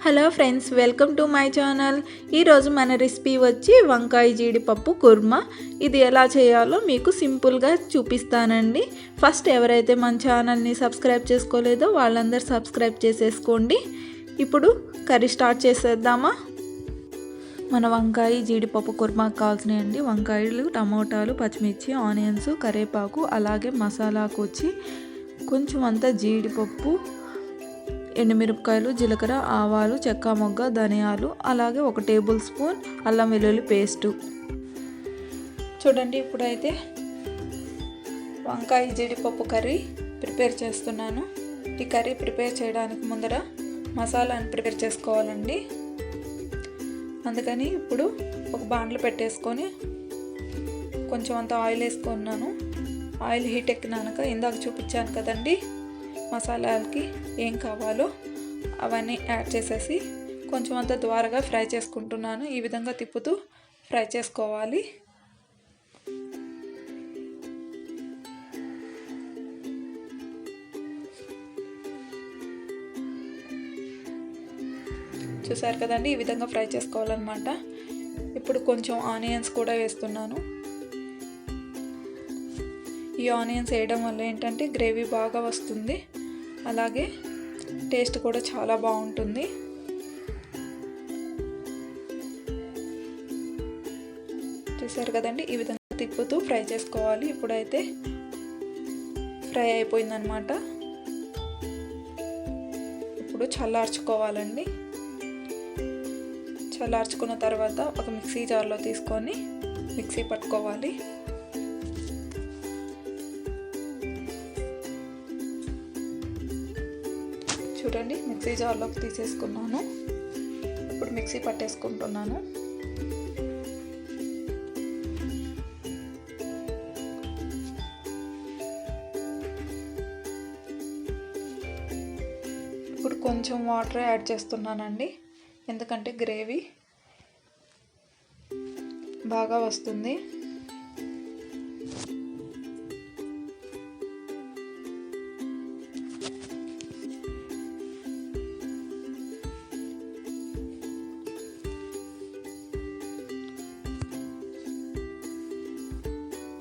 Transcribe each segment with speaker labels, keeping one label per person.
Speaker 1: Hello friends, welcome to my channel. ఈరోజు మన recipe వచ్చి వంకాయ జీడిపప్పు కుర్మా. ఇది ఎలా చేయాలో మీకు సింపుల్గా చూపిస్తానండి. ఫస్ట్ ఎవరైతే మన ఛానల్ని సబ్స్క్రైబ్ చేసుకోలేదో వాళ్ళందరూ సబ్స్క్రైబ్ చేసేసుకోండి. ఇప్పుడు కర్రీ స్టార్ట్ చేసేద్దామా. మన వంకాయ జీడిపప్పు కుర్మాకు కావాల్సినవి వంకాయలు, టమోటాలు, పచ్చిమిర్చి, ఆనియన్స్, కరివేపాకు, అలాగే మసాలాకు వచ్చి కొంచెం అంతా జీడిపప్పు, ఎండుమిరపకాయలు, జీలకర్ర, ఆవాలు, చెక్క మొగ్గ, ధనియాలు, అలాగే 1 టేబుల్ స్పూన్ అల్లం వెల్లుల్లి పేస్టు. చూడండి, ఇప్పుడైతే వంకాయ జీడిపప్పు కర్రీ ప్రిపేర్ చేస్తున్నాను. ఈ కర్రీ ప్రిపేర్ చేయడానికి ముందర మసాలాని ప్రిపేర్ చేసుకోవాలండి. అందుకని ఇప్పుడు ఒక బాండ్లు పెట్టేసుకొని కొంచెం అంత ఆయిల్ వేసుకున్నాను. ఆయిల్ హీట్ ఎక్కినాక ఇందాక చూపించాను కదండి మసాలాలకి ఏం కావాలో అవన్నీ యాడ్ చేసేసి కొంచెం అంత ద్వారగా ఫ్రై చేసుకుంటున్నాను. ఈ విధంగా తిప్పుతూ ఫ్రై చేసుకోవాలి. చూసారు కదండి, ఈ విధంగా ఫ్రై చేసుకోవాలన్నమాట. ఇప్పుడు కొంచెం ఆనియన్స్ కూడా వేస్తున్నాను. ఈ ఆనియన్స్ వేయడం వల్ల ఏంటంటే గ్రేవీ బాగా వస్తుంది, అలాగే టేస్ట్ కూడా చాలా బాగుంటుంది. చూసారు కదండి, ఈ విధంగా తిప్పుతూ ఫ్రై చేసుకోవాలి. ఇప్పుడైతే ఫ్రై అయిపోయిందనమాట. ఇప్పుడు చల్లార్చుకోవాలండి. చల్లార్చుకున్న తర్వాత ఒక మిక్సీ జార్లో తీసుకొని మిక్సీ పట్టుకోవాలి. చూడండి, మిక్సీ జార్లోకి తీసేసుకున్నాను. ఇప్పుడు మిక్సీ పట్టేసుకుంటున్నాను. ఇప్పుడు కొంచెం వాటర్ యాడ్ చేస్తున్నానండి, ఎందుకంటే గ్రేవీ బాగా వస్తుంది.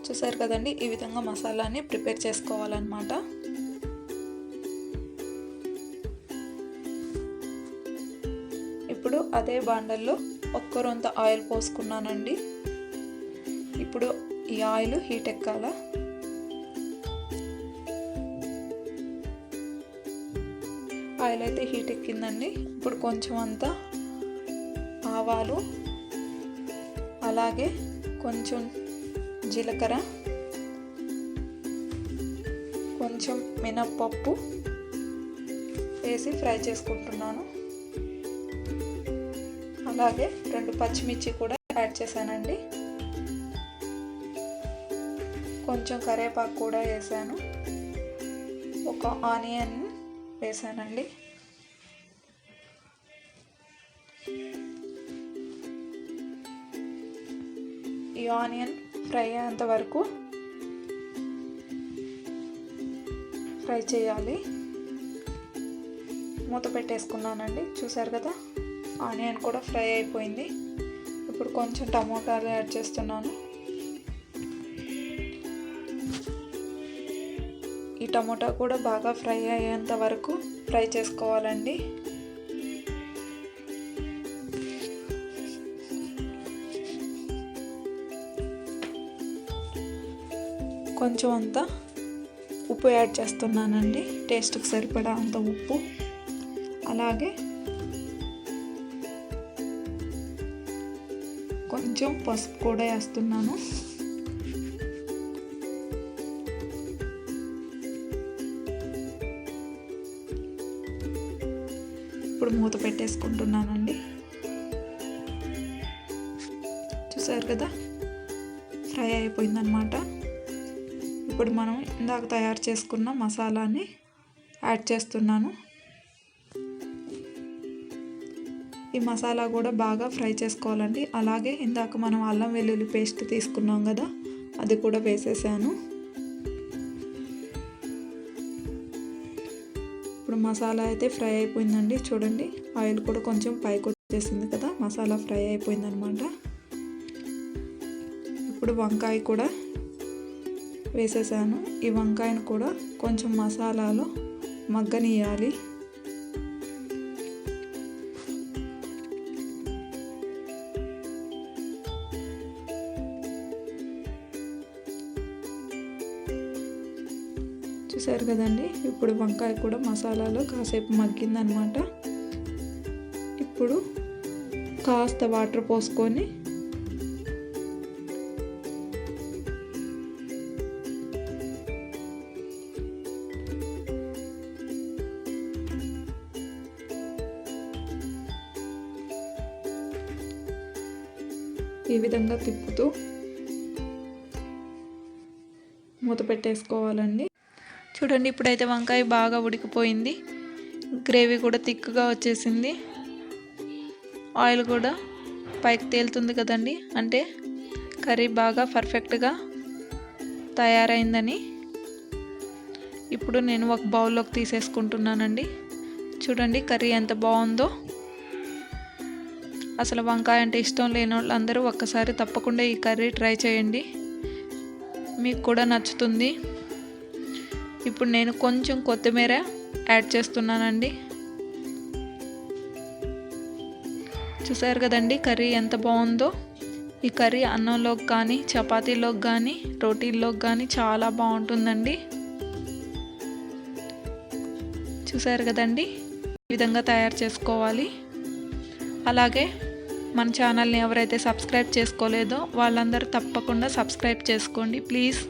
Speaker 1: చూసారు కదండి, ఈ విధంగా మసాలాని ప్రిపేర్ చేసుకోవాలన్నమాట. ఇప్పుడు అదే బాండల్లో 1 రొంత ఆయిల్ పోసుకున్నానండి. ఇప్పుడు ఈ ఆయిల్ హీట్ ఎక్కాల. ఆయిల్ అయితే హీట్ ఎక్కిందండి. ఇప్పుడు కొంచెం అంతా ఆవాలు, అలాగే కొంచెం జీలకర్ర, కొంచెం మినప్పప్పు వేసి ఫ్రై చేసుకుంటున్నాను. అలాగే 2 పచ్చిమిర్చి కూడా యాడ్ చేశానండి. కొంచెం కరివేపాకు కూడా వేసాను. 1 ఆనియన్ వేసానండి. ఈ ఆనియన్ ఫ్రై అయ్యేంత వరకు ఫ్రై చేయాలి. మూత పెట్టేసుకున్నానండి. చూసారు కదా, ఆనియన్ కూడా ఫ్రై అయిపోయింది. ఇప్పుడు కొంచెం టమోటాలు యాడ్ చేస్తున్నాను. ఈ టమోటా కూడా బాగా ఫ్రై అయ్యేంత వరకు ఫ్రై చేసుకోవాలండి. కొంచెం అంత ఉప్పు యాడ్ చేస్తున్నానండి, టేస్ట్కి సరిపడా అంత ఉప్పు. అలాగే కొంచెం పసుపు కూడా వేస్తున్నాను. ఇప్పుడు మూత పెట్టేసుకుంటున్నానండి. చూసారు కదా, ఫ్రై అయిపోయిందనమాట. ఇప్పుడు మనం ఇందాక తయారు చేసుకున్న మసాలాని యాడ్ చేస్తున్నాను. ఈ మసాలా కూడా బాగా ఫ్రై చేసుకోవాలండి. అలాగే ఇందాక మనం అల్లం వెల్లుల్లి పేస్ట్ తీసుకున్నాం కదా, అది కూడా వేసేసాను. ఇప్పుడు మసాలా అయితే ఫ్రై అయిపోయిందండి. చూడండి ఆయిల్ కూడా కొంచెం పైకి వచ్చేసింది కదా, మసాలా ఫ్రై అయిపోయిందనమాట. ఇప్పుడు వంకాయ కూడా వేసేసాను. ఈ వంకాయను కూడా కొంచెం మసాలాలో మగ్గనియాలి. చూసారు కదండి, ఇప్పుడు వంకాయ కూడా మసాలాలో కాసేపు మగ్గిందనమాట. ఇప్పుడు కాస్త వాటర్ పోసుకొని ఈ విధంగా తిప్పుతూ మూత పెట్టేసుకోవాలండి. చూడండి ఇప్పుడైతే వంకాయ బాగా ఉడికిపోయింది, గ్రేవీ కూడా థిక్గా వచ్చేసింది, ఆయిల్ కూడా పైకి తేలుతుంది కదండి, అంటే కర్రీ బాగా పర్ఫెక్ట్గా తయారైందని. ఇప్పుడు నేను ఒక బౌల్లోకి తీసేసుకుంటున్నానండి. చూడండి కర్రీ ఎంత బాగుందో. అసలు వంకాయ అంటే ఇష్టం లేని వాళ్ళందరూ ఒక్కసారి తప్పకుండా ఈ కర్రీ ట్రై చేయండి, మీకు కూడా నచ్చుతుంది. ఇప్పుడు నేను కొంచెం కొత్తిమీర యాడ్ చేస్తున్నానండి. చూసారు కదండి కర్రీ ఎంత బాగుందో. ఈ కర్రీ అన్నంలోకి కానీ, చపాతీలోకి కానీ, రోటీల్లోకి కానీ చాలా బాగుంటుందండి. చూసారు కదండి, ఈ విధంగా తయారు చేసుకోవాలి. అలాగే మన ఛానల్ని ఎవరైతే సబ్స్క్రైబ్ చేసుకోలేదో వాళ్ళందరూ తప్పకుండా సబ్స్క్రైబ్ చేసుకోండి ప్లీజ్.